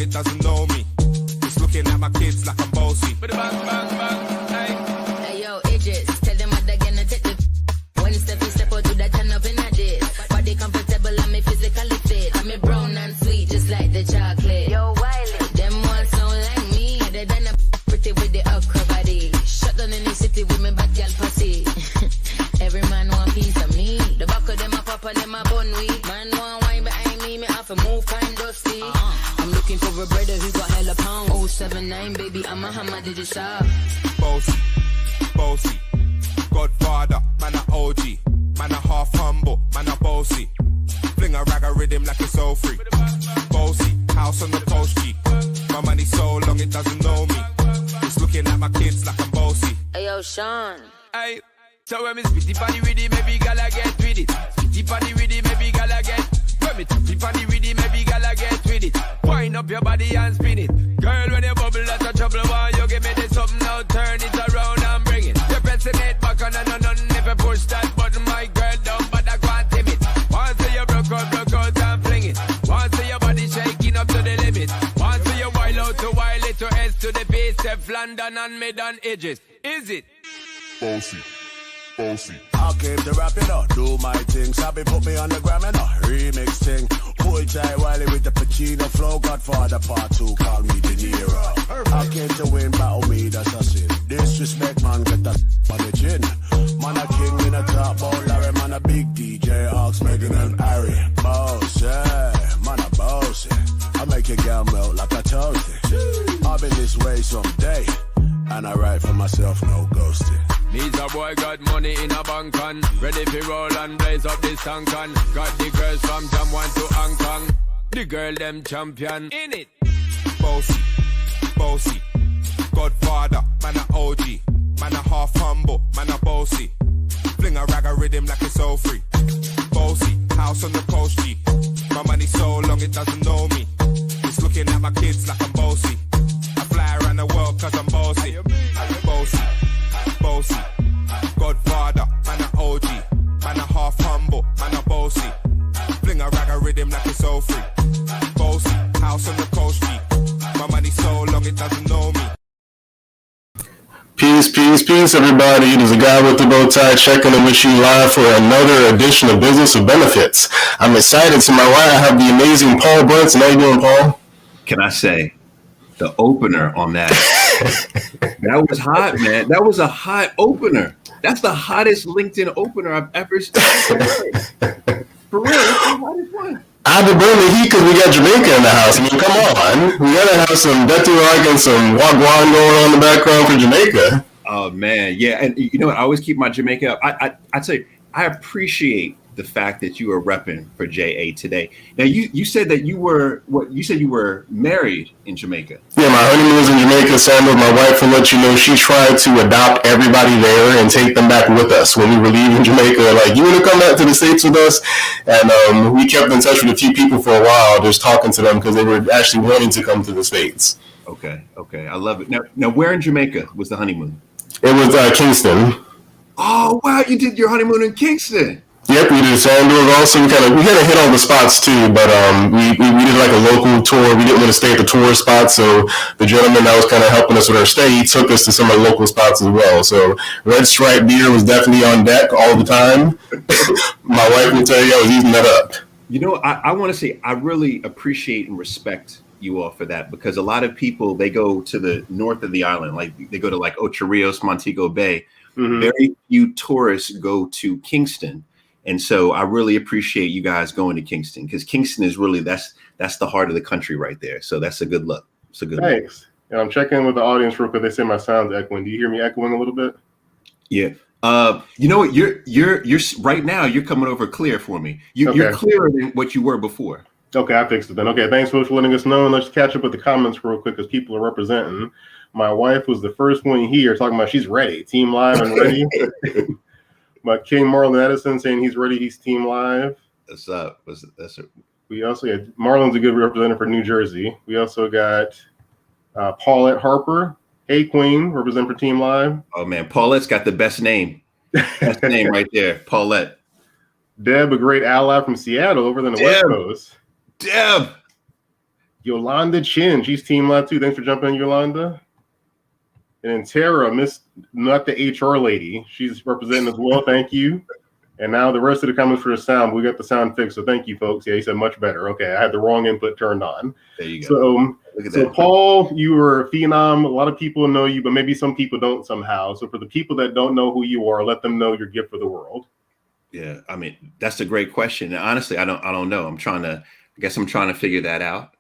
it doesn't know me. It's looking at my kids like I'm bossy. Hey yo, Idris, tell them what they're gonna take the. When step out to that turn up in a dish. Body comfortable, I'm physically fit. I'm a brown and sweet, just like the chocolate. Yo, Wiley, them ones sound like me. They done a pretty with the okra body. Shut down in the city with me bad girl pussy. Every man want piece of me. The back of them a pop and them a bun weed. Man want wine behind me have to move kind dusty. I'm looking for a brother who got hella pound. 079, baby, I'm a hammer, did you shop? Bossy, bossy, Godfather, man a OG, man a half humble, man a bossy. Fling a rag a rhythm like it's all free. Bossy, house on the coast G. My money so long it doesn't know me. It's looking at my kids like I'm bossy. Hey yo, Sean. Hey, so when me spitty funny with it, maybe gala get with it. Spitty funny with it, maybe gala get. When me tappy funny with it, maybe gala get with it. Wind up your body and spin it. Girl, when you bubble, that's a trouble. Why you give me this something now? Turn it around and bring it. You're pressing it back on and on. If you push that button, my girl, down, but I can't tame it. Once you broke out and fling it. Once your body shaking up to the limit. Once you wild out to wild it to S to the base, F London and mid on edges. Is it? Bossy, bossy. I came to rap it up, do my thing. Sabi put me on the gram and a remix thing. Pull tight Wiley with the Pacino flow. Godfather part 2, call me De Niro. I came to win, battle me, that's a sin. Disrespect, man, get that on the chin. Man a king in a top bowl, Larry, man a big DJ, Ox, Megan and Harry. Boss, yeah, man a boss, yeah. I make your girl melt like a toasty. I'll be this way someday, and I write for myself, no ghosting. Needs a boy got money in a bank on. Ready for roll and blaze up this tank on. Got the girls from Jamwan to Hong Kong. The girl them champion. In it. Bossy, bossy, Godfather, man a OG, man a half humble, man a bossy. Fling a rag a rhythm like it's all free. Bossy, house on the coast G. My money so long it doesn't know me. It's looking at my kids like I'm bossy. I fly around the world cause I'm bossy. Bossy, bossy, Godfather, man a OG, man a half humble, man a bossy. Fling a rag a rhythm like it's all free. Bossy, house on the coast G. My money so long it doesn't know me. Peace, everybody. It is a guy with the bow tie checking in with you live for another edition of Business with Benefits. I'm excited. To my right, I have the amazing Paul Brunson. How you doing, Paul? Can I say, the opener on that, that was hot, man. That was a hot opener. That's the hottest LinkedIn opener I've ever seen. For real, that's the hottest one. I had to bring the heat because we got Jamaica in the house. I mean, come on. We got to have some Detu Rock and some Wagwan going on in the background for Jamaica. Oh, man. Yeah. And you know what? I always keep my Jamaica up. I'd say I appreciate the fact that you are repping for JA today. Now, you said that you were married in Jamaica. Yeah, my honeymoon was in Jamaica. Sandra, my wife, will let you know she tried to adopt everybody there and take them back with us when we were leaving Jamaica. Like, you want to come back to the States with us? And we kept in touch with a few people for a while, just talking to them because they were actually wanting to come to the States. Okay. I love it. Now, where in Jamaica was the honeymoon? It was Kingston. Oh, wow. You did your honeymoon in Kingston. Yep, we did Sandals also. We had to hit all the spots too, but we did like a local tour. We didn't want to stay at the tourist spots, so the gentleman that was kind of helping us with our stay, he took us to some of the local spots as well. So Red Stripe beer was definitely on deck all the time. My wife will tell you I was eating that up. You know, I want to say I really appreciate and respect you all for that, because a lot of people, they go to the north of the island, like they go to like Ocho Rios, Montego Bay. Mm-hmm. Very few tourists go to Kingston. And so I really appreciate you guys going to Kingston, because Kingston is really, that's the heart of the country right there. So that's a good look. It's a good Thanks. look. And I'm checking in with the audience real quick. They say my sound's echoing. Do you hear me echoing a little bit? Yeah. You know what? You're right now, you're coming over clear for me. You're clearer than what you were before. Okay, I fixed it then. Okay, thanks folks for letting us know. And let's catch up with the comments real quick because people are representing. My wife was the first one here talking about she's ready. Team live and ready. But King Marlon Edison saying he's ready. He's team live. That's up. We also got Marlon's a good representative for New Jersey. We also got Paulette Harper. Hey, Queen, represent for Team Live. Oh, man. Paulette's got the best name. Best name right there. Paulette. Deb, a great ally from Seattle over in the West Coast. Deb. Yolanda Chin, she's team live too. Thanks for jumping in, Yolanda. And then Tara, not the HR lady, she's representing as well. Thank you. And now the rest of the comments for the sound. We got the sound fixed, so thank you, folks. Yeah, he said much better. Okay, I had the wrong input turned on. There you go. So Paul, you were a phenom. A lot of people know you, but maybe some people don't somehow. So for the people that don't know who you are, let them know your gift for the world. Yeah, I mean, that's a great question. And honestly, I don't know. I'm trying to figure that out.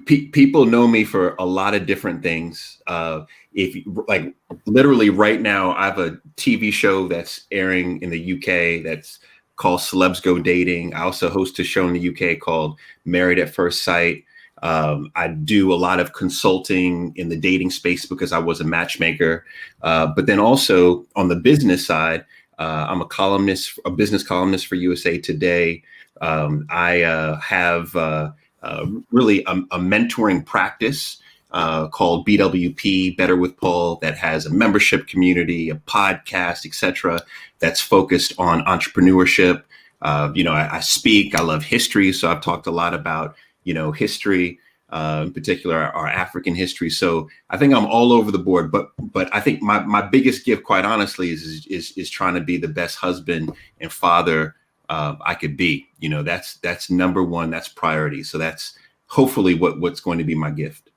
People know me for a lot of different things. Like literally right now, I have a TV show that's airing in the UK that's called Celebs Go Dating. I also host a show in the UK called Married at First Sight. I do a lot of consulting in the dating space because I was a matchmaker. But then also on the business side, I'm a business columnist for USA Today. I have really a mentoring practice called BWP, Better with Paul, that has a membership community, a podcast, etc., that's focused on entrepreneurship. I speak. I love history, so I've talked a lot about history, in particular our African history. So I think I'm all over the board. But I think my biggest gift, quite honestly, is trying to be the best husband and father I could be. That's number one. That's priority. So that's hopefully what's going to be my gift.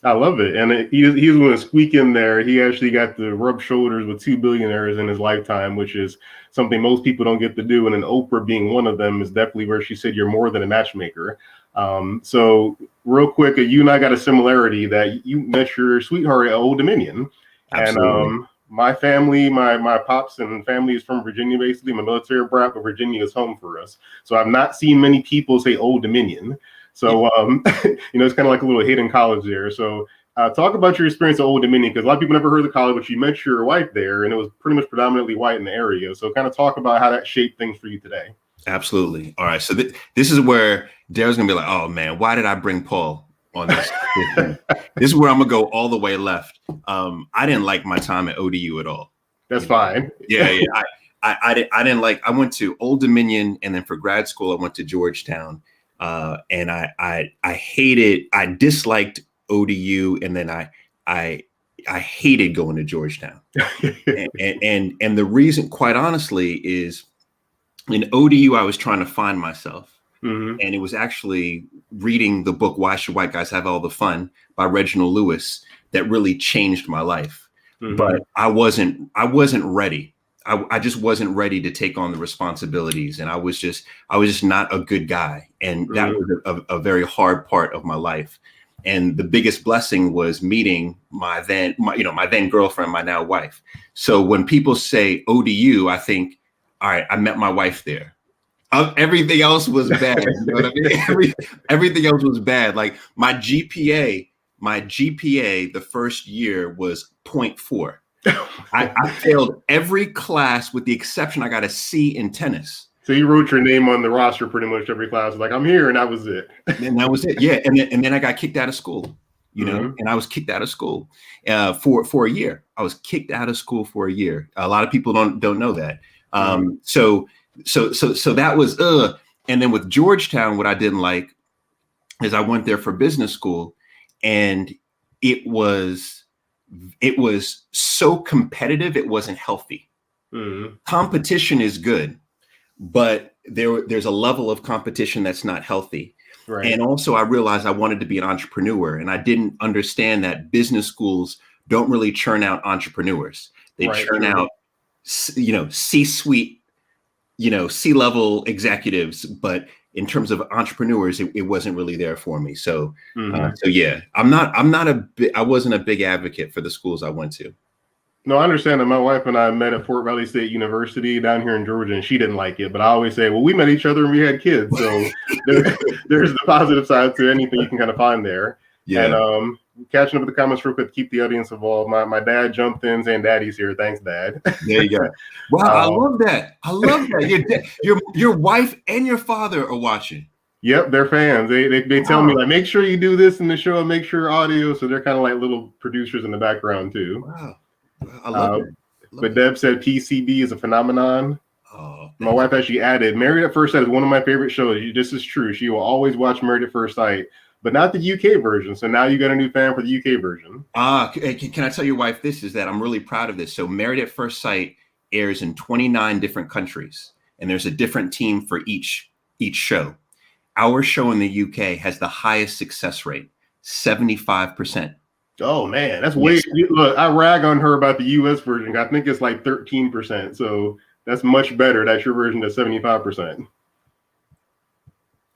I love it. And he's going to squeak in there. He actually got to rub shoulders with 2 billionaires in his lifetime, which is something most people don't get to do. And then Oprah being one of them is definitely where she said, you're more than a matchmaker. So real quick, you and I got a similarity that you met your sweetheart at Old Dominion. Absolutely. And my family, my pops and family is from Virginia, basically. I'm a military brat, but Virginia is home for us. So I've not seen many people say Old Dominion. So, it's kind of like a little hidden college there. So talk about your experience at Old Dominion, because a lot of people never heard of the college, but you met your wife there, and it was pretty much predominantly white in the area. So kind of talk about how that shaped things for you today. Absolutely. All right. So this is where Daryl's going to be like, oh, man, why did I bring Paul on this? This is where I'm going to go all the way left. I didn't like my time at ODU at all. That's fine. Yeah. I didn't like, I went to Old Dominion, and then for grad school, I went to Georgetown. And I disliked ODU, and then I hated going to Georgetown. and the reason, quite honestly, is in ODU, I was trying to find myself. Mm-hmm. And it was actually reading the book, Why Should White Guys Have All the Fun by Reginald Lewis, that really changed my life. Mm-hmm. But I wasn't ready. I just wasn't ready to take on the responsibilities, and I was just not a good guy. And that was a very hard part of my life. And the biggest blessing was meeting my then girlfriend, my now wife. So when people say ODU, I think, all right, I met my wife there. Everything else was bad. You know what I mean? Everything else was bad. Like my GPA, the first year was 0.4. I failed every class with the exception I got a C in tennis. So you wrote your name on the roster pretty much every class. Like, I'm here, and that was it. And that was it. Yeah. And then I got kicked out of school, and I was kicked out of school for a year. I was kicked out of school for a year. A lot of people don't know that. So that was and then with Georgetown, what I didn't like is I went there for business school, and it was so competitive, it wasn't healthy. Mm-hmm. Competition is good, but there's a level of competition that's not healthy. Right. And also I realized I wanted to be an entrepreneur, and I didn't understand that business schools don't really churn out entrepreneurs. They churn out, C-suite, C-level executives, but in terms of entrepreneurs, it wasn't really there for me. So, yeah, I wasn't a big advocate for the schools I went to. No, I understand that. My wife and I met at Fort Valley State University down here in Georgia, and she didn't like it. But I always say, well, we met each other and we had kids. So there's the positive side to anything you can kind of find there. Yeah. And catching up with the comments real quick to keep the audience involved. My dad jumped in saying Daddy's here. Thanks, Dad. There you go. Wow, I love that. Your wife and your father are watching. Yep, they're fans. They tell me, like, make sure you do this in the show and make sure audio. So they're kind of like little producers in the background too. Wow. I love it. But Deb said PCB is a phenomenon. Oh, My wife actually added, Married at First Sight is one of my favorite shows. This is true. She will always watch Married at First Sight, but not the UK version. So now you got a new fan for the UK version. Can I tell your wife this is that I'm really proud of this. So Married at First Sight airs in 29 different countries, and there's a different team for each show. Our show in the UK has the highest success rate, 75%. Oh man, that's way. Look, I rag on her about the US version. I think it's like 13%. So that's much better. That's your version of 75%.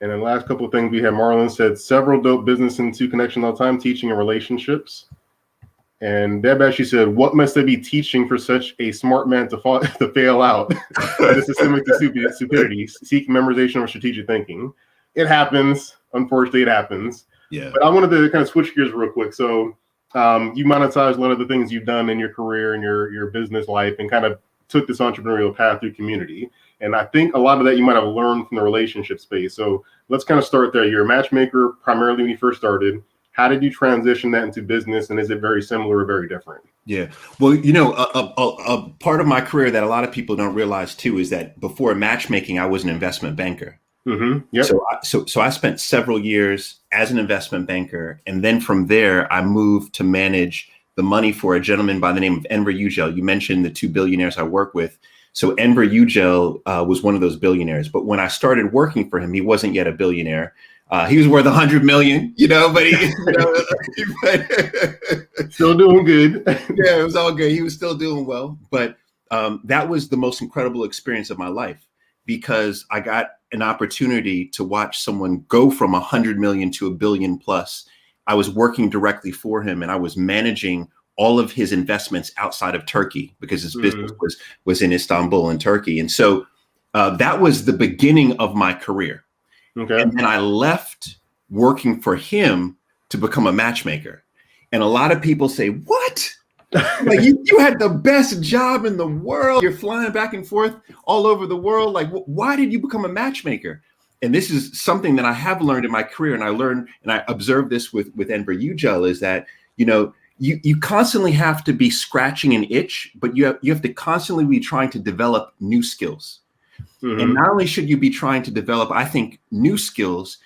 And then last couple of things we have, Marlon said several dope business into connection all the time, teaching and relationships. And Deb actually said, what must they be teaching for such a smart man to fail out? That is systemic to stupidity, seek memorization or strategic thinking. It happens. Unfortunately, it happens. Yeah. But I wanted to kind of switch gears real quick. So you monetized a lot of the things you've done in your career and your business life and kind of took this entrepreneurial path through community. And I think a lot of that you might have learned from the relationship space. So let's kind of start there. You're a matchmaker primarily when you first started. How did you transition that into business? And is it very similar or very different? Yeah. Well, you know, a part of my career that a lot of people don't realize too is that before matchmaking, I was an investment banker. Mm-hmm. Yep. So I spent several years as an investment banker. And then from there, I moved to manage the money for a gentleman by the name of Enver Yücel. You mentioned the two billionaires I work with. So Enver Yücel was one of those billionaires. But when I started working for him, he wasn't yet a billionaire. He was worth 100 million, you know, but he still doing good. Yeah, it was all good. He was still doing well. But that was the most incredible experience of my life, because I got an opportunity to watch someone go from 100 million to $1 billion plus. I was working directly for him, and I was managing all of his investments outside of Turkey, because his business was in Istanbul and Turkey. And so that was the beginning of my career. Okay. And then I left working for him to become a matchmaker. And a lot of people say, what? Like you had the best job in the world. You're flying back and forth all over the world. Like, why did you become a matchmaker? And this is something that I have learned in my career. And I learned, and I observed this with Enver Yücel, is that, you know, you constantly have to be scratching an itch, but you have to constantly be trying to develop new skills. Mm-hmm. And not only should you be trying to develop, I think, new skills,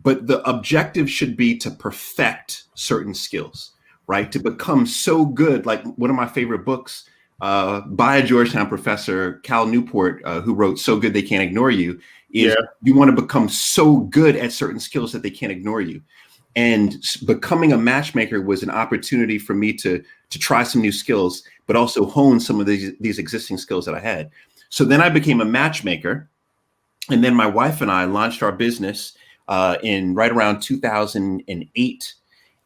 but the objective should be to perfect certain skills, right? To become so good. Like one of my favorite books by a Georgetown professor, Cal Newport, who wrote So Good They Can't Ignore You, is you want to become so good at certain skills that they can't ignore you. And becoming a matchmaker was an opportunity for me to try some new skills, but also hone some of these existing skills that I had. So then I became a matchmaker. And then my wife and I launched our business in right around 2008.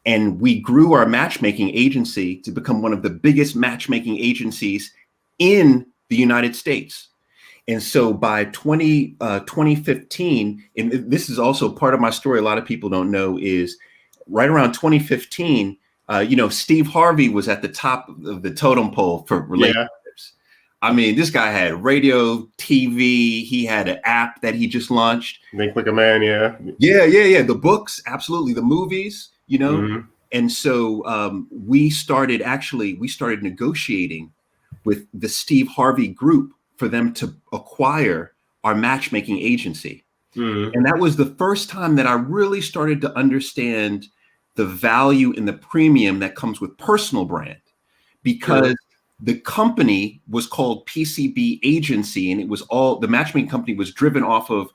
And we grew our matchmaking agency to become one of the biggest matchmaking agencies in the United States. And so by 2015, and this is also part of my story a lot of people don't know, is right around 2015, you know, Steve Harvey was at the top of the totem pole for relationships. Yeah. I mean, this guy had radio, TV, he had an app that he just launched. Think Like a Man, yeah. Yeah. The books, absolutely. The movies, you know. Mm-hmm. And so we started negotiating with the Steve Harvey group for them to acquire our matchmaking agency. Mm-hmm. And that was the first time that I really started to understand the value and the premium that comes with personal brand, because the company was called PCB Agency, and it was all, the matchmaking company was driven off of,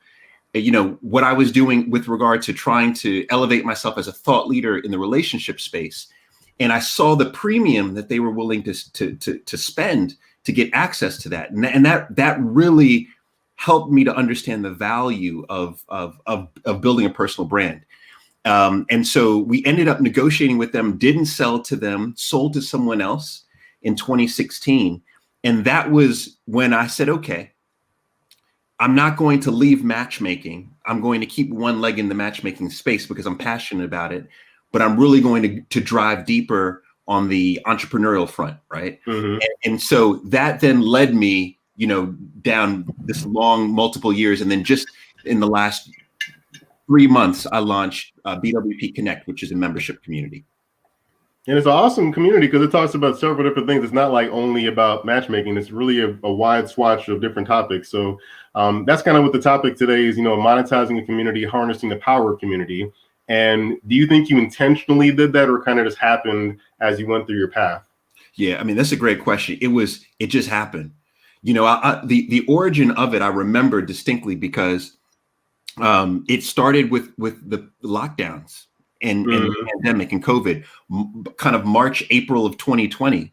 you know, what I was doing with regard to trying to elevate myself as a thought leader in the relationship space. And I saw the premium that they were willing to spend to get access to that. And that really helped me to understand the value of building a personal brand. And so we ended up negotiating with them, didn't sell to them, sold to someone else in 2016. And that was when I said, okay, I'm not going to leave matchmaking. I'm going to keep one leg in the matchmaking space because I'm passionate about it, but I'm really going to drive deeper on the entrepreneurial front, right? Mm-hmm. And so that then led me, you know, down this long multiple years. And then just in the last 3 months, I launched BWP Connect, which is a membership community. And it's an awesome community because it talks about several different things. It's not like only about matchmaking. It's really a wide swatch of different topics. So that's kind of what the topic today is, monetizing a community, harnessing the power of community. And do you think you intentionally did that or kind of just happened as you went through your path? Yeah, I mean, that's a great question. It just happened. The origin of it, I remember distinctly because it started with the lockdowns and the pandemic and COVID, kind of March, April of 2020.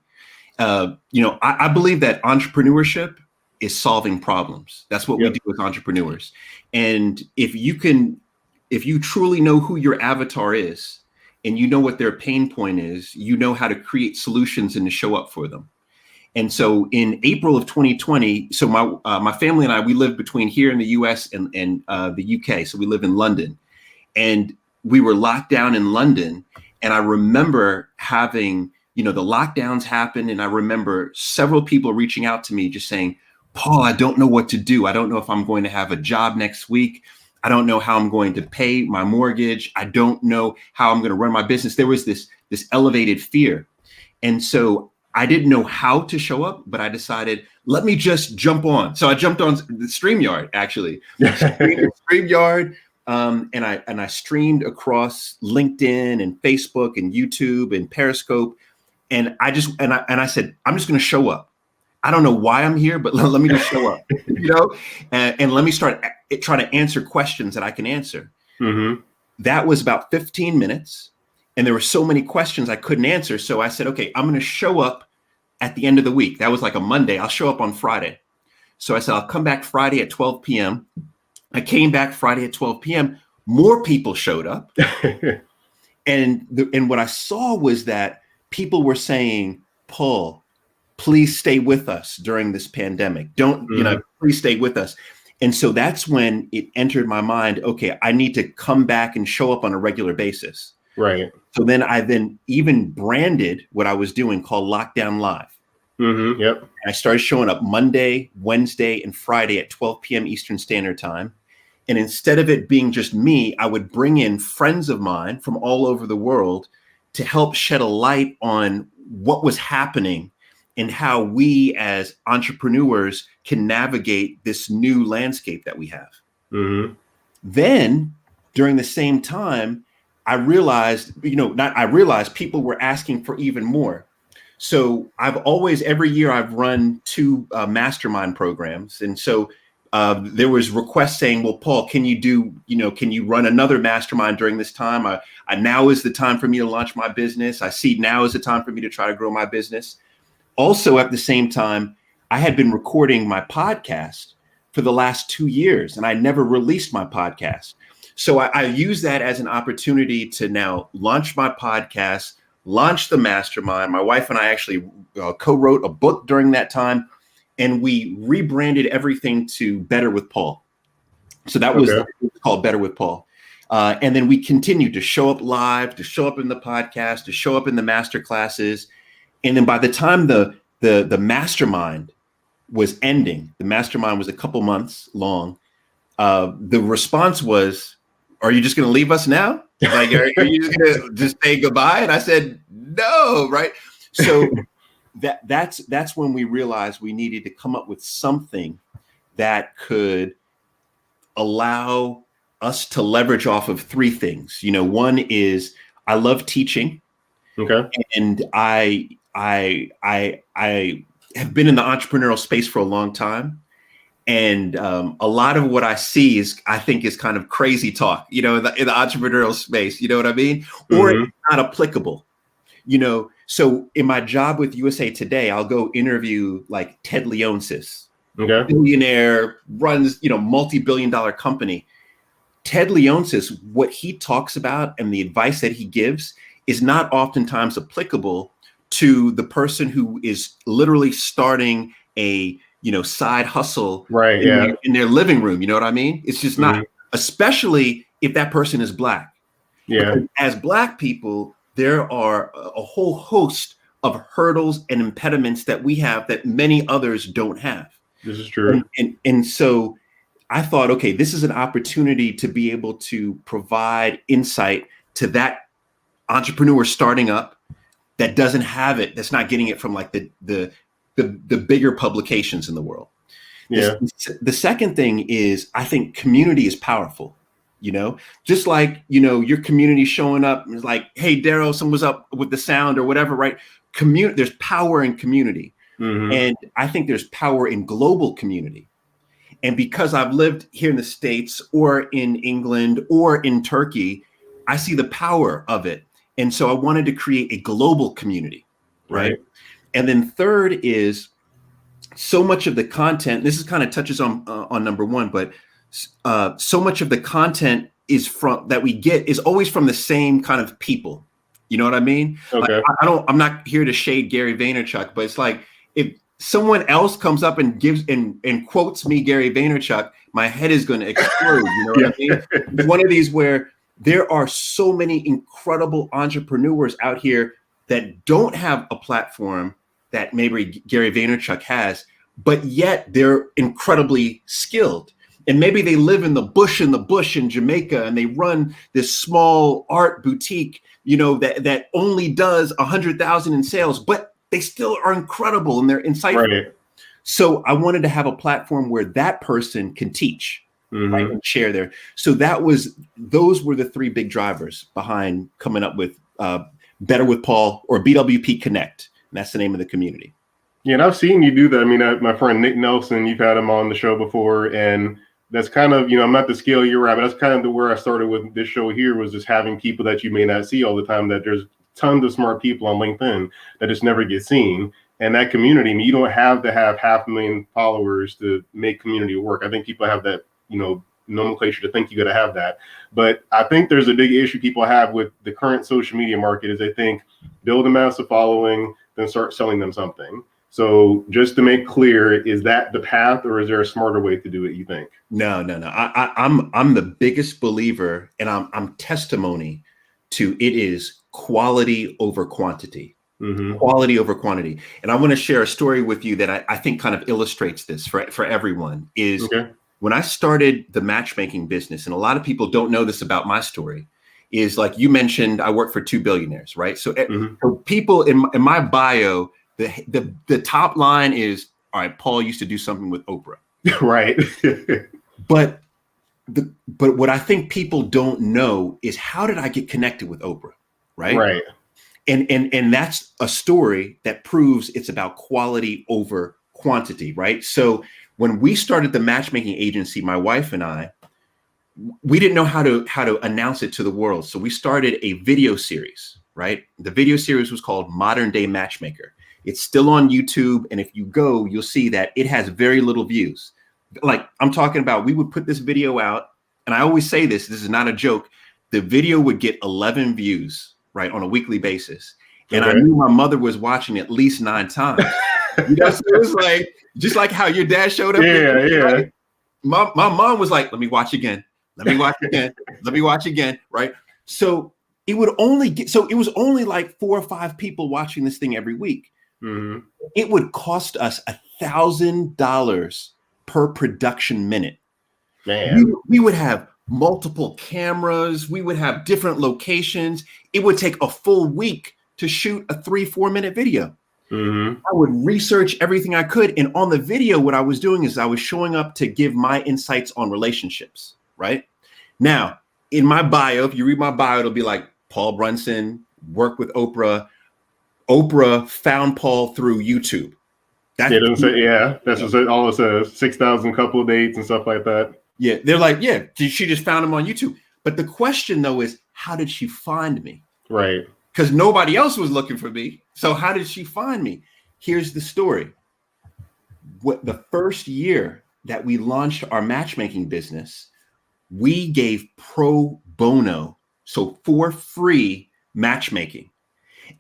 I believe that entrepreneurship is solving problems. That's what we do with entrepreneurs. And if you truly know who your avatar is and you know what their pain point is, you know how to create solutions and to show up for them. And so in April of 2020, so my family and I, we live between here in the US and the UK. So we live in London, and we were locked down in London. And I remember having, the lockdowns happened. And I remember several people reaching out to me just saying, Paul, I don't know what to do. I don't know if I'm going to have a job next week. I don't know how I'm going to pay my mortgage. I don't know how I'm going to run my business. There was this elevated fear. And so I didn't know how to show up, but I decided, let me just jump on. So I jumped on the StreamYard, actually. StreamYard, and I streamed across LinkedIn and Facebook and YouTube and Periscope. And I said, I'm just going to show up. I don't know why I'm here, but let me just show up, and let me start trying to answer questions that I can answer. Mm-hmm. That was about 15 minutes. And there were so many questions I couldn't answer. So I said, okay, I'm going to show up at the end of the week. That was like a Monday. I'll show up on Friday. So I said, I'll come back Friday at 12 p.m. I came back Friday at 12 p.m. More people showed up. And what I saw was that people were saying, Paul, please stay with us during this pandemic. Please stay with us. And so that's when it entered my mind, okay, I need to come back and show up on a regular basis. Right. So then I even branded what I was doing called Lockdown Live. Mm-hmm. Yep. And I started showing up Monday, Wednesday, and Friday at 12 p.m. Eastern Standard Time. And instead of it being just me, I would bring in friends of mine from all over the world to help shed a light on what was happening and how we as entrepreneurs can navigate this new landscape that we have. Mm-hmm. Then during the same time, I realized, people were asking for even more. So every year I've run 2 mastermind programs. And so there was requests saying, well, Paul, can you run another mastermind during this time? Now is the time for me to launch my business. I see now is the time for me to try to grow my business. Also, at the same time, I had been recording my podcast for the last 2 years, and I never released my podcast. So I use that as an opportunity to now launch my podcast, launch the mastermind. My wife and I actually co-wrote a book during that time, and we rebranded everything to Better with Paul. So that was called Better with Paul. And then we continued to show up live, to show up in the podcast, to show up in the master classes. And then by the time the mastermind was ending, the mastermind was a couple months long. The response was, are you just going to leave us now? Like, are you just going to just say goodbye? And I said, no, right? So that's when we realized we needed to come up with something that could allow us to leverage off of 3 things. One is I love teaching. Okay. And I have been in the entrepreneurial space for a long time. And a lot of what I see I think is kind of crazy talk, in the entrepreneurial space, you know what I mean? Or it's not applicable, So in my job with USA Today, I'll go interview like Ted Leonsis, billionaire, runs, multi-billion-dollar company. Ted Leonsis, what he talks about and the advice that he gives is not oftentimes applicable to the person who is literally starting a side hustle in their living room. You know what I mean? It's just not, especially if that person is Black. Yeah. Because as Black people, there are a whole host of hurdles and impediments that we have that many others don't have. This is true. And so I thought, okay, this is an opportunity to be able to provide insight to that entrepreneur starting up that doesn't have it, that's not getting it from like the bigger publications in the world. Yeah. The second thing is, I think community is powerful. You know, just like, you know, your community showing up and it's like, hey, Daryl, someone was up with the sound or whatever, right? There's power in community. And I think there's power in global community. And because I've lived here in the States or in England or in Turkey, I see the power of it. And so I wanted to create a global community, right? And then third is, so much of the content, this is kind of touches on number one, but so much of the content that we get is always from the same kind of people. You know what I mean? Okay. Like, I'm not here to shade Gary Vaynerchuk, but it's like, if someone else comes up and gives and quotes me Gary Vaynerchuk, my head is going to explode. You know what I mean? It's one of these where there are so many incredible entrepreneurs out here that don't have a platform that maybe Gary Vaynerchuk has, but yet they're incredibly skilled. And maybe they live in the bush in Jamaica, and they run this small art boutique, you know, that only does 100,000 in sales, but they still are incredible and they're insightful. Right. So I wanted to have a platform where that person can teach, right, and share there. So those were the three big drivers behind coming up with Better with Paul, or BWP Connect. And that's the name of the community. Yeah, and I've seen you do that. I mean, my friend Nick Nelson, you've had him on the show before, and that's kind of, you know, I'm not the scale you're at, but that's kind of where I started with this show here, was just having people that you may not see all the time, that there's tons of smart people on LinkedIn that just never get seen. And that community, I mean, you don't have to have 500,000 followers to make community work. I think people have that, you know, nomenclature to think you got to have that. But I think there's a big issue people have with the current social media market is they think build a massive following, then start selling them something. So just to make clear, is that the path, or is there a smarter way to do it, you think? No. I'm the biggest believer, and I'm testimony to it is quality over quantity. Quality over quantity. And I want to share a story with you that I think kind of illustrates this for everyone. Is when I started the matchmaking business, and a lot of people don't know this about my story, is like you mentioned, I work for 2 billionaires, right? So for people in my bio, the top line is, all right, Paul used to do something with Oprah. Right. But what I think people don't know is, how did I get connected with Oprah? Right. Right. And that's a story that proves it's about quality over quantity. Right. So when we started the matchmaking agency, my wife and I, we didn't know how to announce it to the world. So we started a video series, right? The video series was called Modern Day Matchmaker. It's still on YouTube. And if you go, you'll see that it has very little views. Like I'm talking about, we would put this video out, and I always say this is not a joke. The video would get 11 views, right, on a weekly basis. And I knew my mother was watching at least 9 times. You know, so it was like, just like how your dad showed up. Yeah. Right? My mom was like, let me watch again. Let me watch again. Let me watch again. Right. So it was only like 4 or 5 people watching this thing every week. It would cost us $1,000 per production minute. Man, we would have multiple cameras. We would have different locations. It would take a full week to shoot a 3-4 minute video. I would research everything I could. And on the video, what I was doing is I was showing up to give my insights on relationships. Right now, in my bio, if you read my bio, it'll be like Paul Brunson, worked with Oprah. Oprah found Paul through YouTube. That's all it says. 6,000 couple dates and stuff like that. Yeah, they're like, yeah, she just found him on YouTube. But the question though is, how did she find me? Right. Because nobody else was looking for me. So how did she find me? Here's the story. The first year that we launched our matchmaking business, we gave pro bono, so for free matchmaking.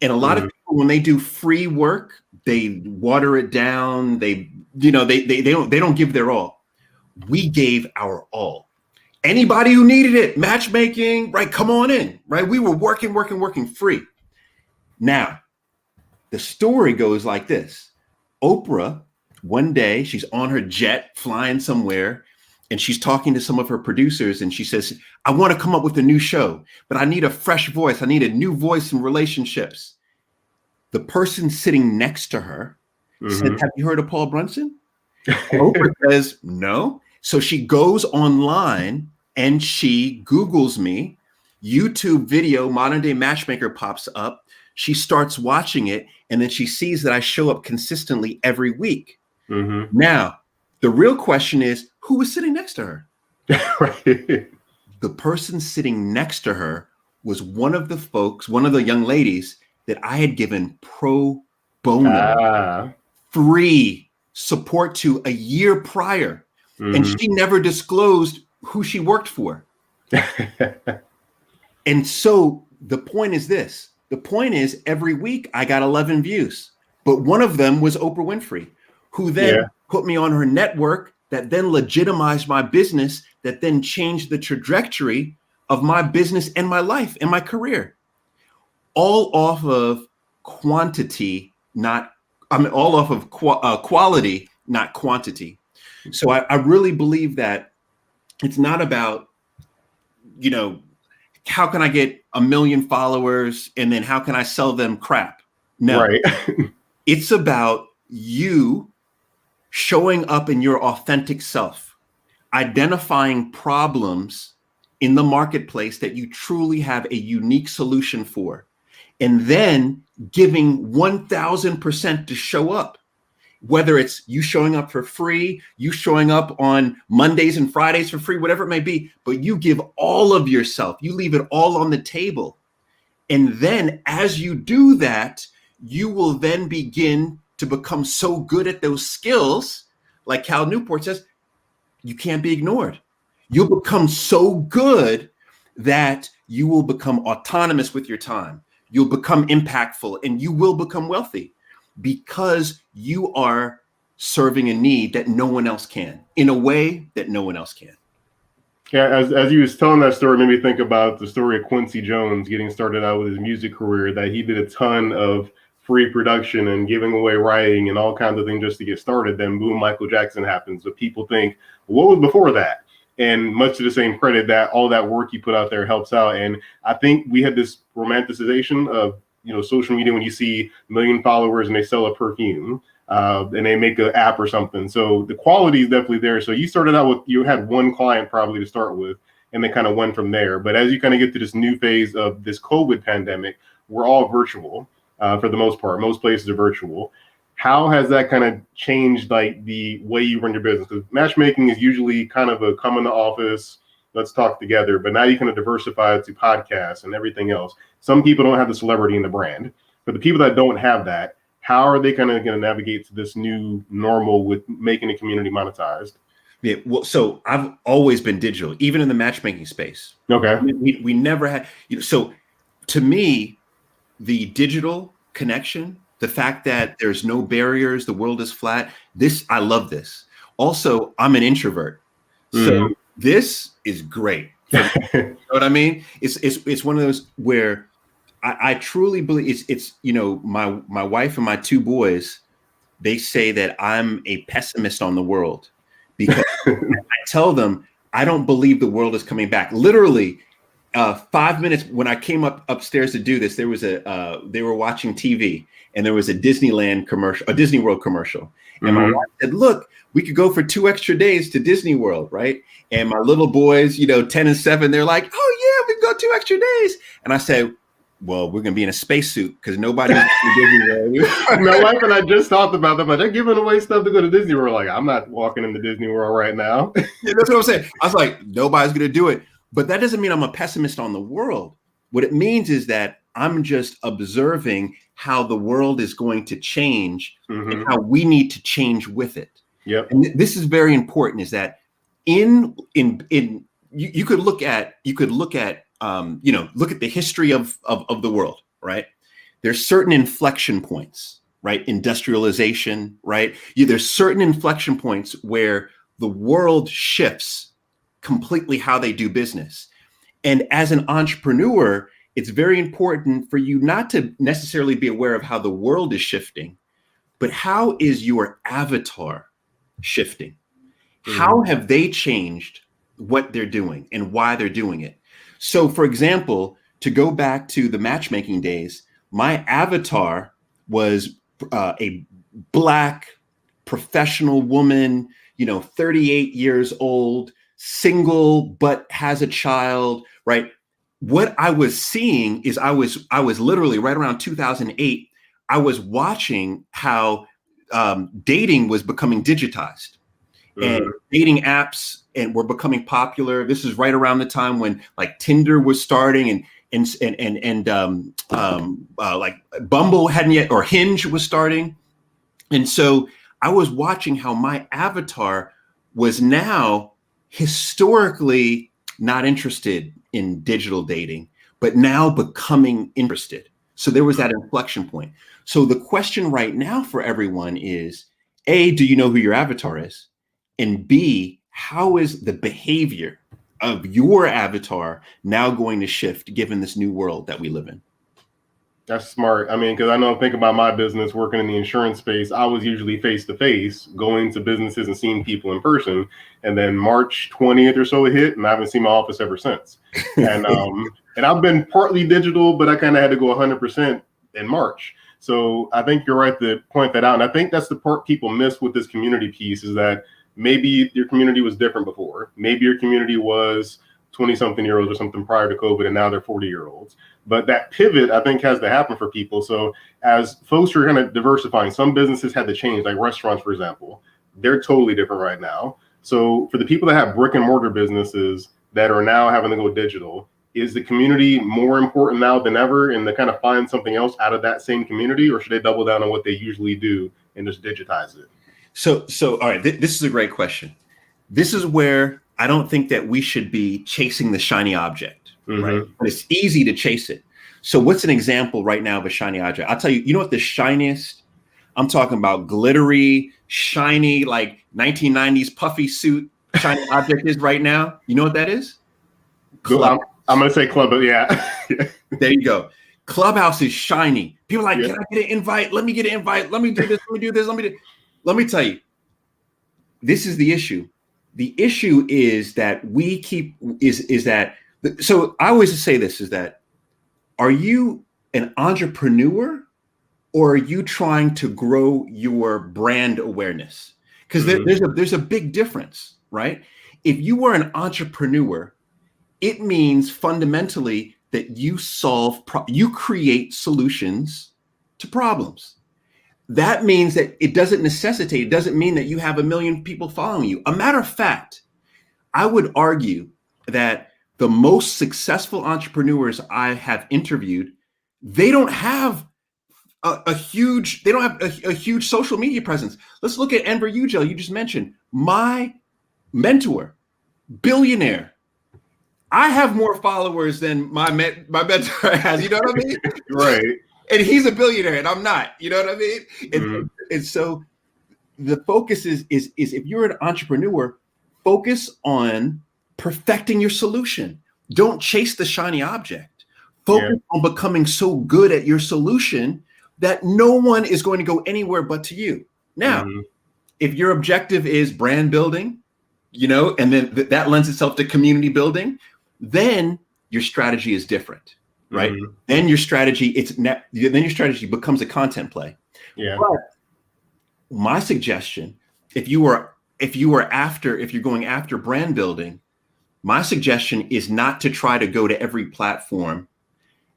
And a lot of people, when they do free work, they water it down. They don't give their all. We gave our all. Anybody who needed it, matchmaking, right? Come on in, right? We were working free. Now, the story goes like this. Oprah, one day, she's on her jet flying somewhere, and she's talking to some of her producers, and she says, I want to come up with a new show, but I need a fresh voice. I need a new voice in relationships. The person sitting next to her said, Mhm. "Have you heard of Paul Brunson?" Oprah says, "No." So she goes online and she Googles me. YouTube video, Modern Day Matchmaker pops up. She starts watching it, and then she sees that I show up consistently every week. Mhm. Now, the real question is, who was sitting next to her? Right. The person sitting next to her was one of the young ladies that I had given pro bono, Ah. free support to a year prior. And Mhm. she never disclosed who she worked for. And so the point is this. The point is every week I got 11 views, but one of them was Oprah Winfrey, who then Yeah. put me on her network that then legitimized my business, that then changed the trajectory of my business and my life and my career. All off of quantity, all off of quality, not quantity. So I really believe that it's not about, how can I get 1 million followers and then how can I sell them crap? No, Right. it's about you showing up in your authentic self, identifying problems in the marketplace that you truly have a unique solution for, and then giving 1000% to show up. Whether it's you showing up for free, you showing up on Mondays and Fridays for free, whatever it may be, but you give all of yourself, you leave it all on the table. And then as you do that, you will then begin to become so good at those skills, like Cal Newport says, you can't be ignored. You'll become so good that you will become autonomous with your time. You'll become impactful and you will become wealthy because you are serving a need that no one else can, in a way that no one else can. Yeah, as you was telling that story, made me think about the story of Quincy Jones getting started out with his music career, that he did a ton of free production and giving away writing and all kinds of things just to get started. Then boom, Michael Jackson happens. But people think, what was before that? And much to the same credit, that all that work you put out there helps out. And I think we had this romanticization of social media when you see 1 million followers and they sell a perfume. And they make an app or something. So the quality is definitely there. So you started out you had one client probably to start with, and then kind of went from there. But as you kind of get to this new phase of this COVID pandemic, we're all virtual for the most part. Most places are virtual. How has that kind of changed like the way you run your business? Because matchmaking is usually kind of a come in the office, let's talk together. But now you kind of diversify it to podcasts and everything else. Some people don't have the celebrity in the brand, but the people that don't have that, how are they kind of going to navigate to this new normal with making the community monetized? Yeah, well, so I've always been digital, even in the matchmaking space. Okay. We never had, so to me, the digital connection, the fact that there's no barriers, the world is flat, I love this. Also, I'm an introvert. So this is great. You know what I mean? It's one of those where I truly believe it's my wife and my 2 boys, they say that I'm a pessimist on the world because I tell them I don't believe the world is coming back. Literally 5 minutes when I came upstairs to do this, there was they were watching TV and there was a Disneyland commercial, a Disney World commercial. And my wife said, look, we could go for 2 extra days to Disney World, right? And my little boys, 10 and 7, they're like, oh yeah, we can go 2 extra days. And I said, well, we're going to be in a spacesuit because nobody's Disney World. My wife and I just talked about that, but they're giving away stuff to go to Disney World. Like, I'm not walking into Disney World right now. Yeah, that's what I'm saying. I was like, nobody's going to do it. But that doesn't mean I'm a pessimist on the world. What it means is that I'm just observing how the world is going to change and how we need to change with it. Yep. And this is very important, is that you could look at look at the history of the world, right? There's certain inflection points, right? Industrialization, right? There's certain inflection points where the world shifts completely how they do business. And as an entrepreneur, it's very important for you not to necessarily be aware of how the world is shifting, but how is your avatar shifting? How have they changed what they're doing and why they're doing it? So, for example, to go back to the matchmaking days, my avatar was a Black professional woman, 38 years old, single, but has a child, right? What I was seeing is I was literally right around 2008, I was watching how dating was becoming digitized. And dating apps were becoming popular. This is right around the time when like Tinder was starting and like Bumble hadn't yet, or Hinge was starting. And so I was watching how my avatar was now historically not interested in digital dating, but now becoming interested. So there was that inflection point. So the question right now for everyone is, A, do you know who your avatar is? And B, how is the behavior of your avatar now going to shift given this new world that we live in? That's smart. I mean, because I know, think about my business working in the insurance space. I was usually face to face, going to businesses and seeing people in person. And then March 20th or so it hit, and I haven't seen my office ever since. And and I've been partly digital, but I kind of had to go 100% in March. So I think you're right to point that out. And I think that's the part people miss with this community piece, is that maybe your community was different before. Maybe your community was 20-something-year-olds or something prior to COVID, and now they're 40-year-olds. But that pivot, I think, has to happen for people. So as folks are kind of diversifying, some businesses had to change, like restaurants, for example. They're totally different right now. So for the people that have brick and mortar businesses that are now having to go digital, is the community more important now than ever, and to kind of find something else out of that same community, or should they double down on what they usually do and just digitize it? So all right, this is a great question. This is where I don't think that we should be chasing the shiny object, right? But it's easy to chase it. So what's an example right now of a shiny object? I'll tell you, you know what the shiniest, I'm talking about glittery, shiny, like 1990s puffy suit shiny object is right now? You know what that is? I'm going to say Club, but yeah. There you go. Clubhouse is shiny. People are like, can I get an invite? Let me get an invite. Let me do this. Let me do this. Let me tell you, this is the issue. The issue is that so I always say this, is that, are you an entrepreneur or are you trying to grow your brand awareness? Because there's a big difference, right? If you are an entrepreneur, it means fundamentally that you create solutions to problems. That means that it doesn't mean that you have 1 million people following you. A matter of fact, I would argue that the most successful entrepreneurs I have interviewed, they don't have a huge social media presence. Let's look at Enver Ugel, you just mentioned. My mentor, billionaire. I have more followers than my mentor has, you know what I mean? Right. And he's a billionaire and I'm not, you know what I mean? And so the focus is if you're an entrepreneur, focus on perfecting your solution. Don't chase the shiny object. Focus on becoming so good at your solution that no one is going to go anywhere but to you. Now, if your objective is brand building, and then that lends itself to community building, then your strategy is different. Right. Then your strategy becomes a content play. Yeah. But my suggestion, if you're going after brand building, my suggestion is not to try to go to every platform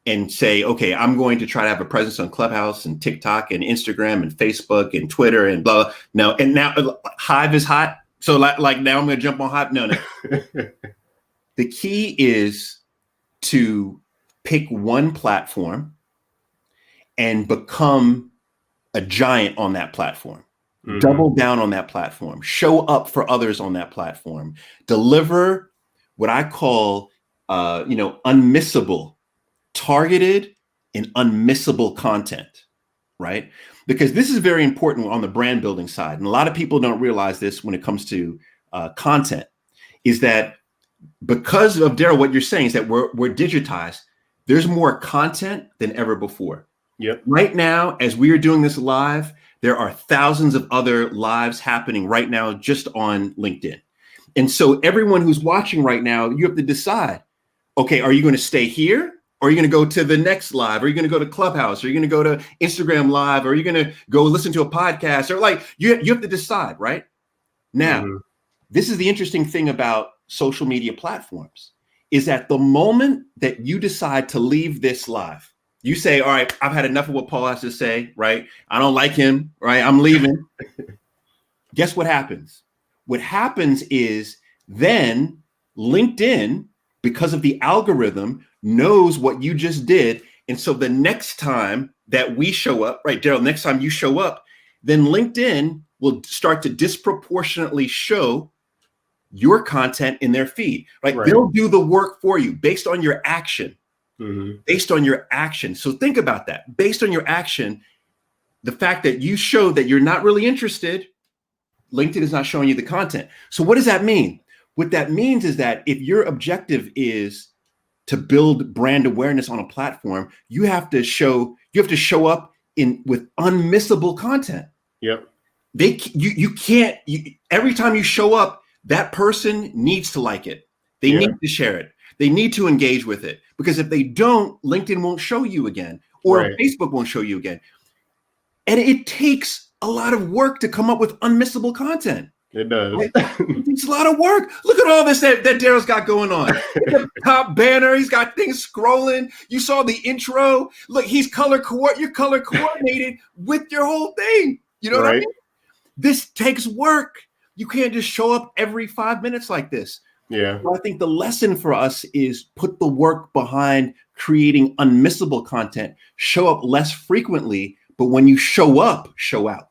and say, okay, I'm going to try to have a presence on Clubhouse and TikTok and Instagram and Facebook and Twitter and blah. No, and now Hive is hot. So like now I'm going to jump on Hive. No. The key is to pick one platform and become a giant on that platform. Double down on that platform. Show up for others on that platform. Deliver what I call, unmissable, targeted and unmissable content, right? Because this is very important on the brand building side. And a lot of people don't realize this when it comes to content, is that because of, Daryl, what you're saying is that we're digitized. There's more content than ever before. Yep. Right now, as we are doing this live, there are thousands of other lives happening right now just on LinkedIn. And so everyone who's watching right now, you have to decide, okay, are you going to stay here Or are you going to go to the next live? Or are you going to go to Clubhouse? Or are you going to go to Instagram Live? Or are you going to go listen to a podcast? Or like, you have to decide, right? Now, this is the interesting thing about social media platforms is that the moment that you decide to leave this live, you say, all right, I've had enough of what Paul has to say, right? I don't like him, right? I'm leaving. Guess what happens? What happens is then LinkedIn, because of the algorithm, knows what you just did. And so the next time that we show up, right, Daryl, next time you show up, then LinkedIn will start to disproportionately show your content in their feed, right? They'll do the work for you based on your action, based on your action. So think about that. Based on your action, the fact that you show that you're not really interested, LinkedIn is not showing you the content. So what does that mean? What that means is that if your objective is to build brand awareness on a platform, you have to show up with unmissable content. Yep. You can't, every time you show up, that person needs to like it. They need to share it. They need to engage with it, because if they don't, LinkedIn won't show you again, or Facebook won't show you again. And it takes a lot of work to come up with unmissable content. It does. It's a lot of work. Look at all this that Daryl's got going on. The top banner, he's got things scrolling. You saw the intro. Look, you're color coordinated with your whole thing. You know what I mean? This takes work. You can't just show up every 5 minutes like this. Yeah. So I think the lesson for us is put the work behind creating unmissable content, show up less frequently, but when you show up, show out.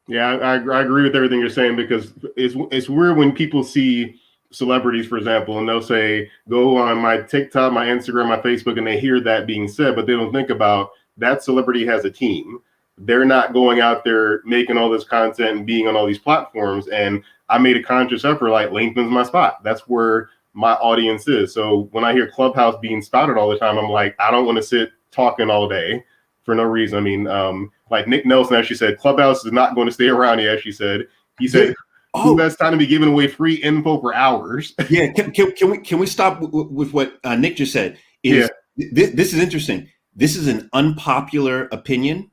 Yeah, I agree with everything you're saying, because it's weird when people see celebrities, for example, and they'll say, go on my TikTok, my Instagram, my Facebook, and they hear that being said, but they don't think about that celebrity has a team. They're not going out there making all this content and being on all these platforms. And I made a conscious effort, like LinkedIn's my spot. That's where my audience is. So when I hear Clubhouse being spouted all the time, I'm like, I don't want to sit talking all day for no reason. I mean, like Nick Nelson actually said, Clubhouse is not going to stay around. He actually said, who has time to be giving away free info for hours? Yeah. Can we stop with what Nick just said? This is interesting. This is an unpopular opinion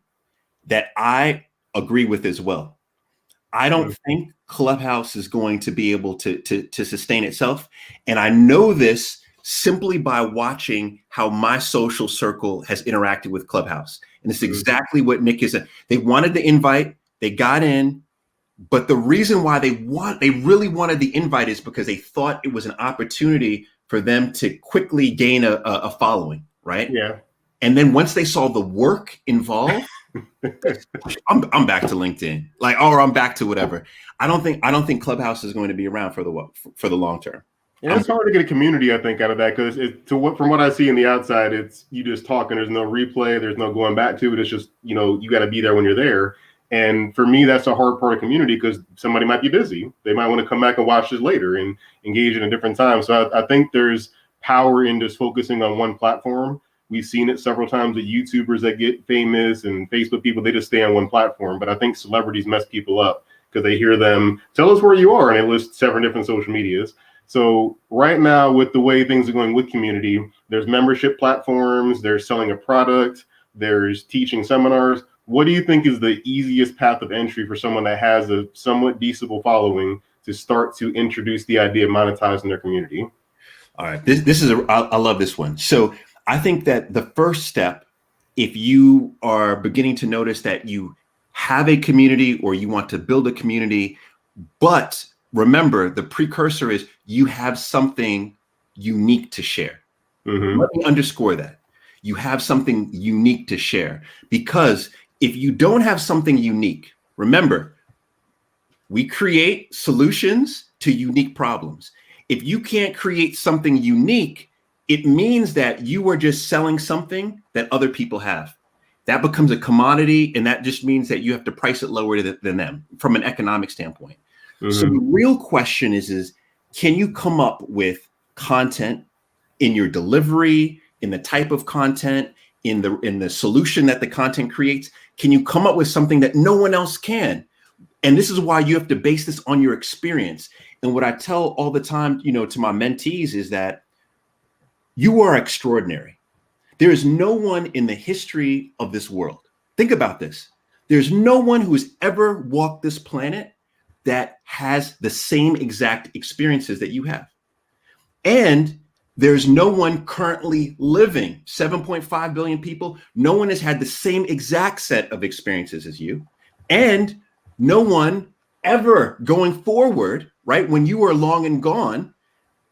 that I agree with as well. I don't think Clubhouse is going to be able to sustain itself. And I know this simply by watching how my social circle has interacted with Clubhouse. And it's exactly what Nick is saying. They wanted the invite, they got in, but the reason why they really wanted the invite is because they thought it was an opportunity for them to quickly gain a following, right? Yeah. And then once they saw the work involved, I'm back to LinkedIn, or I'm back to whatever. I don't think Clubhouse is going to be around for the long term. And it's hard to get a community, I think, out of that, because from what I see in the outside, it's you just talking. There's no replay. There's no going back to it. It's just, you got to be there when you're there. And for me, that's a hard part of community, because somebody might be busy. They might want to come back and watch this later and engage in a different time. So I think there's power in just focusing on one platform. We've seen it several times with YouTubers that get famous and Facebook people. They just stay on one platform. But I think celebrities mess people up because they hear them tell us where you are, and they list 7 different social medias. So right now, with the way things are going with community, there's membership platforms, there's selling a product, there's teaching seminars. What do you think is the easiest path of entry for someone that has a somewhat decent following to start to introduce the idea of monetizing their community? All right, this is I love this one. So I think that the first step, if you are beginning to notice that you have a community or you want to build a community, but remember, the precursor is you have something unique to share. Let me underscore that. You have something unique to share, because if you don't have something unique, remember, we create solutions to unique problems. If you can't create something unique, it means that you are just selling something that other people have. That becomes a commodity, and that just means that you have to price it lower than them from an economic standpoint. So the real question is can you come up with content in your delivery, in the type of content, in the solution that the content creates? Can you come up with something that no one else can? And this is why you have to base this on your experience. And what I tell all the time, to my mentees is that you are extraordinary. There is no one in the history of this world. Think about this. There's no one who has ever walked this planet that has the same exact experiences that you have. And there's no one currently living, 7.5 billion people. No one has had the same exact set of experiences as you. And no one ever going forward, right, when you are long and gone,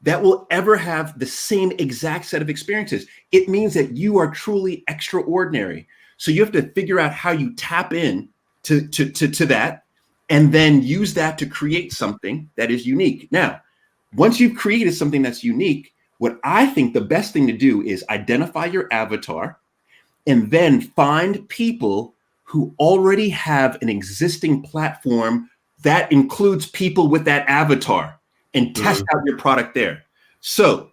that will ever have the same exact set of experiences. It means that you are truly extraordinary. So you have to figure out how you tap in to that and then use that to create something that is unique. Now, once you've created something that's unique, what I think the best thing to do is identify your avatar and then find people who already have an existing platform that includes people with that avatar and test out your product there. So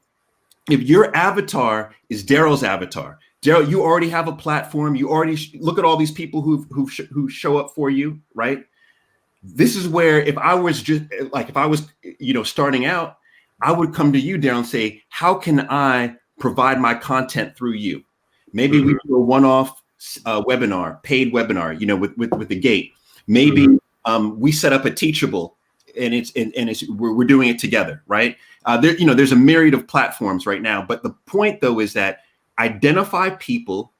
if your avatar is Daryl's avatar, Daryl, you already have a platform. You already look at all these people who show up for you, right? This is where if I was starting out, I would come to you, Daryl, and say, how can I provide my content through you? Maybe we do a one-off webinar, paid webinar, with the gate. Maybe we set up a Teachable, and we're doing it together, right? There's a myriad of platforms right now, but the point though is that identify people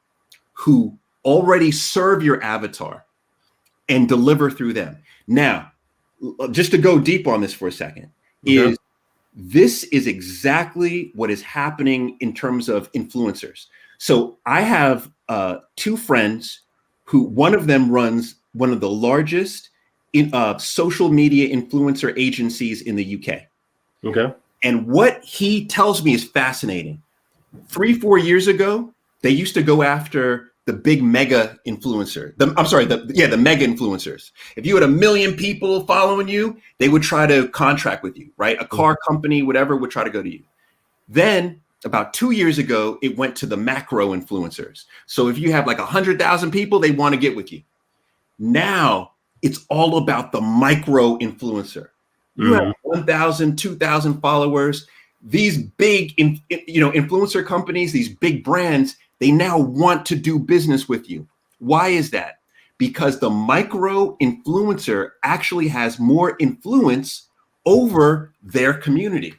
who already serve your avatar and deliver through them. Now, just to go deep on this for a second, this is exactly what is happening in terms of influencers. So I have two friends who, one of them runs one of the largest social media influencer agencies in the UK. Okay. And what he tells me is fascinating. 3-4 years ago, they used to go after the big mega influencer. The mega influencers. If you had 1 million people following you, they would try to contract with you, right? A car company, whatever, would try to go to you. Then about 2 years ago, it went to the macro influencers. So if you have like 100,000 people, they want to get with you. Now it's all about the micro influencer. You have 1,000, 2,000 followers. These big, influencer companies, these big brands, they now want to do business with you. Why is that? Because the micro influencer actually has more influence over their community.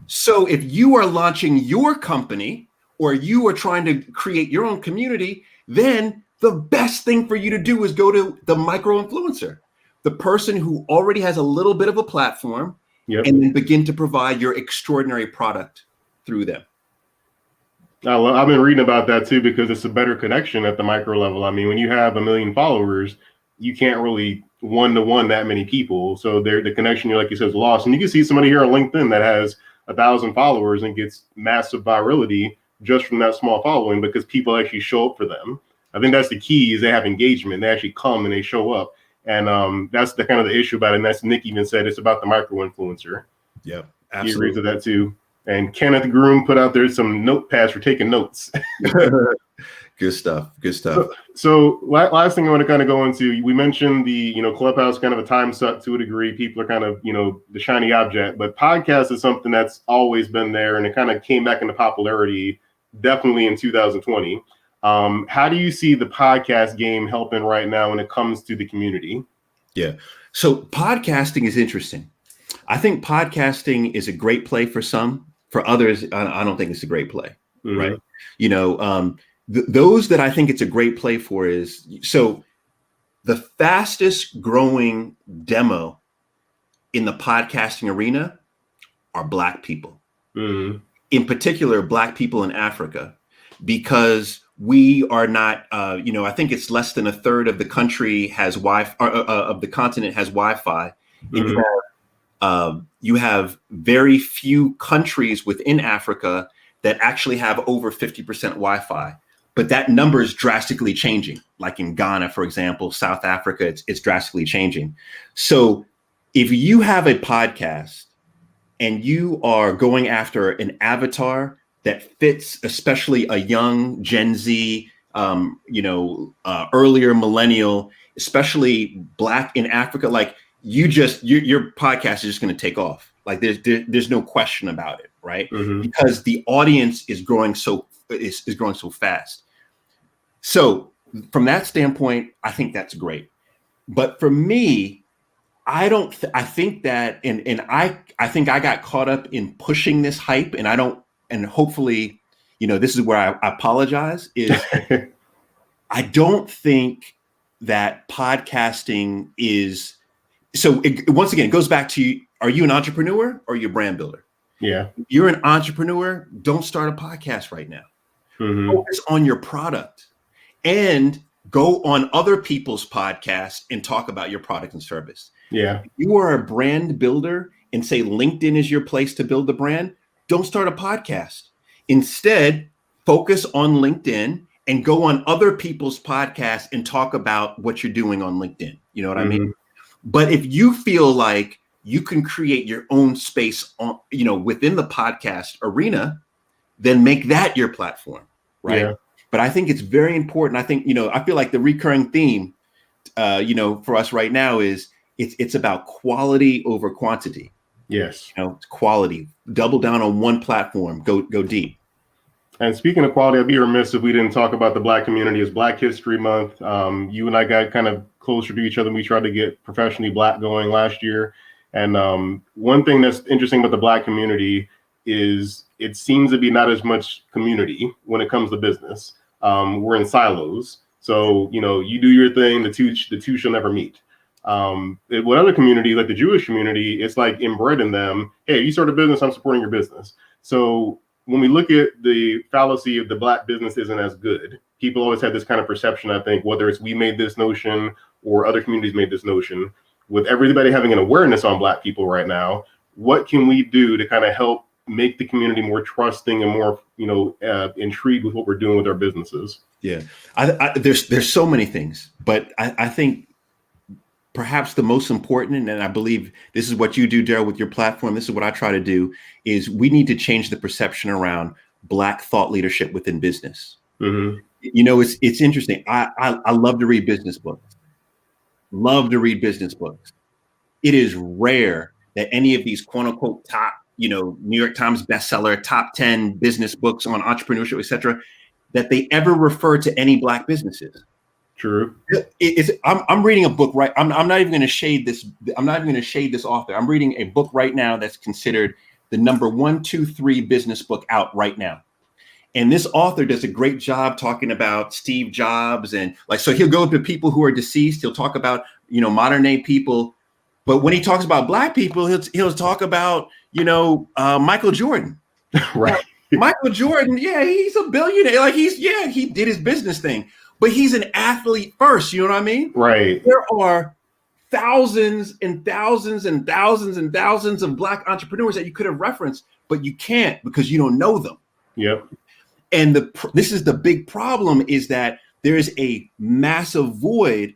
So if you are launching your company or you are trying to create your own community, then the best thing for you to do is go to the micro influencer, the person who already has a little bit of a platform, and then begin to provide your extraordinary product through them. I've been reading about that too, because it's a better connection at the micro level. I mean, when you have 1 million followers, you can't really one-to-one that many people. So the connection, like you said, is lost. And you can see somebody here on LinkedIn that has 1,000 followers and gets massive virality just from that small following because people actually show up for them. I think that's the key, is they have engagement. They actually come and they show up. And that's the kind of the issue about it. And that's Nick even said, it's about the micro influencer. Yeah, absolutely. He agrees with that too. And Kenneth Groom put out there some notepads for taking notes. Good stuff. Good stuff. So last thing I want to kind of go into, we mentioned the, Clubhouse, kind of a time suck to a degree. People are kind of, the shiny object, but podcast is something that's always been there. And it kind of came back into popularity definitely in 2020. How do you see the podcast game helping right now when it comes to the community? Yeah. So podcasting is interesting. I think podcasting is a great play for some. For others, I don't think it's a great play, right? Those that I think it's a great play for is, so the fastest growing demo in the podcasting arena are Black people. In particular, Black people in Africa, because we are not, I think it's less than a third of the country has of the continent has Wi-Fi. You have very few countries within Africa that actually have over 50% Wi-Fi, but that number is drastically changing. Like in Ghana, for example, South Africa, it's drastically changing. So if you have a podcast and you are going after an avatar that fits, especially a young Gen Z, earlier millennial, especially Black in Africa, like your podcast is just going to take off. Like there's no question about it, right? Because the audience is growing so is growing so fast. So from that standpoint, I think that's great. But for me, I think that, and I think I got caught up in pushing this hype, and hopefully, this is where I apologize, is I don't think that podcasting is, so once again, it goes back to, are you an entrepreneur or are you a brand builder? Yeah. If you're an entrepreneur, don't start a podcast right now. Mm-hmm. Focus on your product and go on other people's podcasts and talk about your product and service. Yeah. If you are a brand builder and say LinkedIn is your place to build the brand, don't start a podcast. Instead, focus on LinkedIn and go on other people's podcasts and talk about what you're doing on LinkedIn. You know what I mean? But if you feel like you can create your own space on, within the podcast arena, then make that your platform, right? Yeah. But I think it's very important. I think, I feel like the recurring theme, for us right now is it's about quality over quantity. Yes. Quality. Double down on one platform. Go deep. And speaking of quality, I'd be remiss if we didn't talk about the Black community. It's Black History Month. You and I got kind of closer to each other. We tried to get Professionally Black going last year. And one thing that's interesting about the Black community is it seems to be not as much community when it comes to business. We're in silos. So, you do your thing, the two shall never meet. With other communities, like the Jewish community, it's like inbred in them. Hey, you start a business, I'm supporting your business. So when we look at the fallacy of the Black business isn't as good, people always have this kind of perception, I think, whether it's we made this notion or other communities made this notion. With everybody having an awareness on Black people right now, what can we do to kind of help make the community more trusting and more, intrigued with what we're doing with our businesses? Yeah, there's so many things, but I think perhaps the most important, and I believe this is what you do, Daryl, with your platform, this is what I try to do, is we need to change the perception around Black thought leadership within business. Mm-hmm. It's interesting. I love to read business books. Love to read business books. It is rare that any of these quote unquote top, New York Times bestseller, top 10 business books on entrepreneurship, et cetera, that they ever refer to any Black businesses. True. I'm reading a book, right? I'm not even going to shade this. I'm not even going to shade this author. I'm reading a book right now that's considered the number 1, 2, 3 business book out right now. And this author does a great job talking about Steve Jobs and so he'll go to people who are deceased. He'll talk about, modern day people. But when he talks about Black people, he'll talk about, Michael Jordan. Right. Michael Jordan. Yeah, he's a billionaire. He did his business thing. But he's an athlete first, you know what I mean? Right. There are thousands and thousands and thousands and thousands of Black entrepreneurs that you could have referenced, but you can't because you don't know them. Yep. And this is the big problem, is that there is a massive void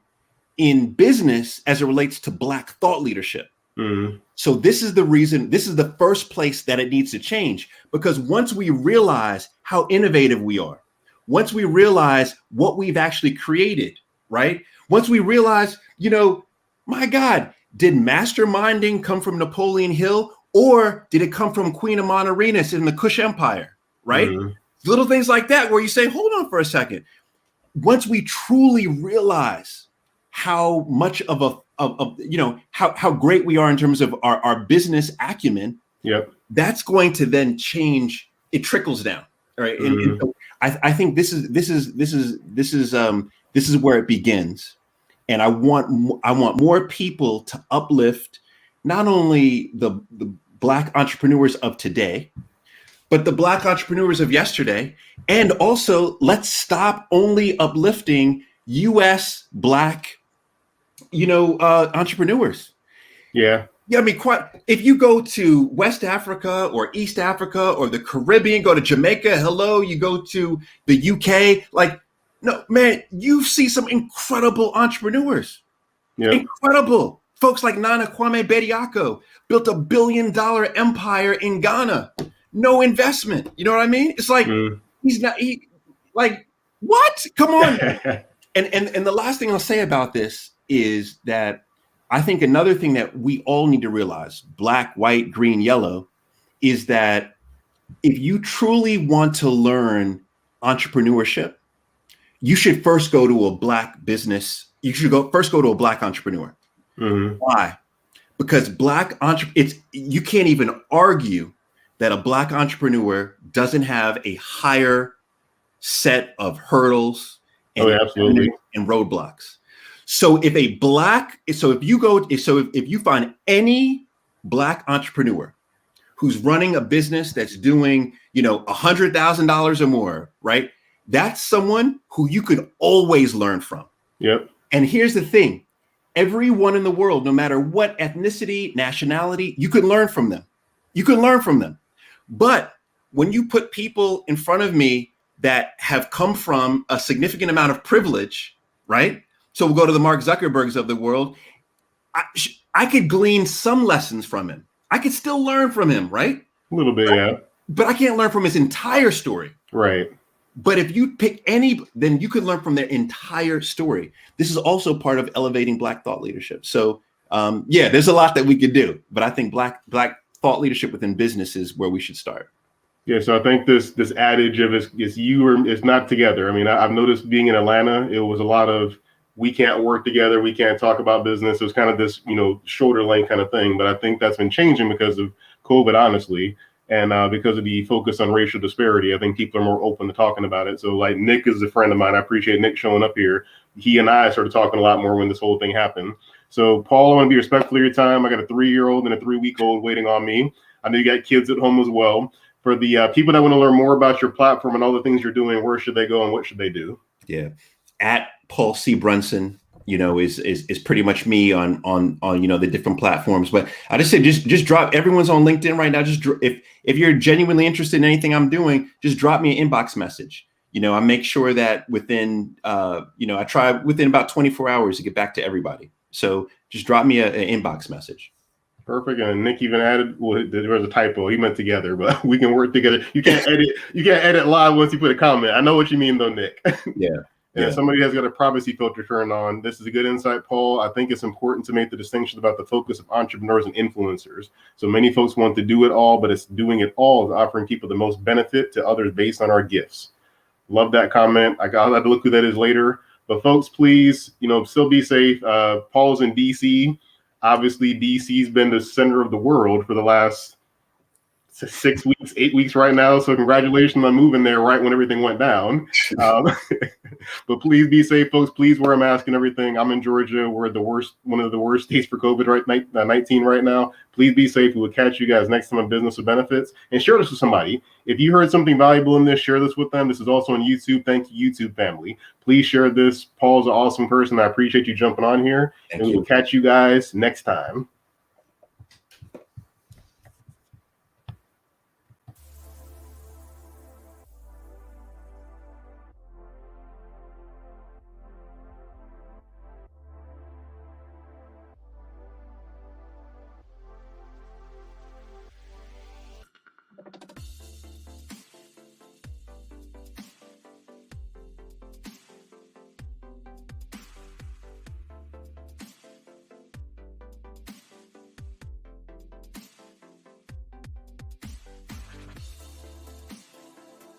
in business as it relates to Black thought leadership. Mm-hmm. So this is the reason, this is the first place that it needs to change, because once we realize how innovative we are, once we realize what we've actually created, right? Once we realize, my God, did masterminding come from Napoleon Hill, or did it come from Queen Amanirenas in the Kush Empire, right? Mm-hmm. Little things like that where you say, hold on for a second. Once we truly realize how much of how great we are in terms of our business acumen, yep, that's going to then change. It trickles down, right? Mm-hmm. And so I think this is where it begins, and I want more people to uplift not only the Black entrepreneurs of today, but the Black entrepreneurs of yesterday, and also let's stop only uplifting U.S. Black, entrepreneurs. Yeah. Yeah, I mean, if you go to West Africa or East Africa or the Caribbean, go to Jamaica, you go to the UK, no, man, you see some incredible entrepreneurs. Yep. Incredible. Folks like Nana Kwame Bediako built $1 billion empire in Ghana. No investment. You know what I mean? It's like, what? Come on. and the last thing I'll say about this is that I think another thing that we all need to realize, Black, white, green, yellow, is that if you truly want to learn entrepreneurship, you should first go to a black business. You should first go to a black entrepreneur. Mm-hmm. Why? Because you can't even argue that a black entrepreneur doesn't have a higher set of hurdles and, absolutely. and roadblocks. So if you find any black entrepreneur who's running a business that's doing, $100,000 or more, right? That's someone who you could always learn from. Yep. And here's the thing. Everyone in the world, no matter what ethnicity, nationality, you can learn from them. You can learn from them. But when you put people in front of me that have come from a significant amount of privilege, right? So we'll go to the Mark Zuckerbergs of the world. I could glean some lessons from him. I could still learn from him, right? A little bit, yeah. But I can't learn from his entire story. Right. But if you pick any, then you could learn from their entire story. This is also part of elevating Black thought leadership. So there's a lot that we could do, but I think Black thought leadership within business is where we should start. Yeah, so I think this adage of is you or is not together. I mean, I've noticed being in Atlanta, it was a lot of we can't work together, we can't talk about business. It was kind of this, shoulder length kind of thing. But I think that's been changing because of COVID, honestly. And because of the focus on racial disparity, I think people are more open to talking about it. So like Nick is a friend of mine. I appreciate Nick showing up here. He and I started talking a lot more when this whole thing happened. So Paul, I want to be respectful of your time. I got a 3-year-old and a 3-week-old waiting on me. I know you got kids at home as well. For the people that want to learn more about your platform and all the things you're doing, where should they go and what should they do? Yeah, at Paul C. Brunson, is pretty much me on the different platforms. But I just say just drop. Everyone's on LinkedIn right now. Just if you're genuinely interested in anything I'm doing, just drop me an inbox message. I make sure that within I try within about 24 hours to get back to everybody. So just drop me an inbox message. Perfect. And Nick even added, there was a typo. He meant together, but we can work together. You can't edit live once you put a comment. I know what you mean though, Nick. Yeah. Yeah, somebody has got a privacy filter turned on. This is a good insight, Paul. I think it's important to make the distinction about the focus of entrepreneurs and influencers. So many folks want to do it all, but it's doing it all is offering people the most benefit to others based on our gifts. Love that comment. I'll have to look who that is later. But folks, please, still be safe. Paul's in DC. Obviously, DC's been the center of the world for the last 6 weeks, 8 weeks right now. So congratulations on moving there right when everything went down. But please be safe, folks. Please wear a mask and everything. I'm in Georgia. We're one of the worst states for COVID 19 right now. Please be safe. We will catch you guys next time on Business with Benefits. And share this with somebody. If you heard something valuable in this, share this with them. This is also on YouTube. Thank you, YouTube family. Please share this. Paul's an awesome person. I appreciate you jumping on here. We will catch you guys next time.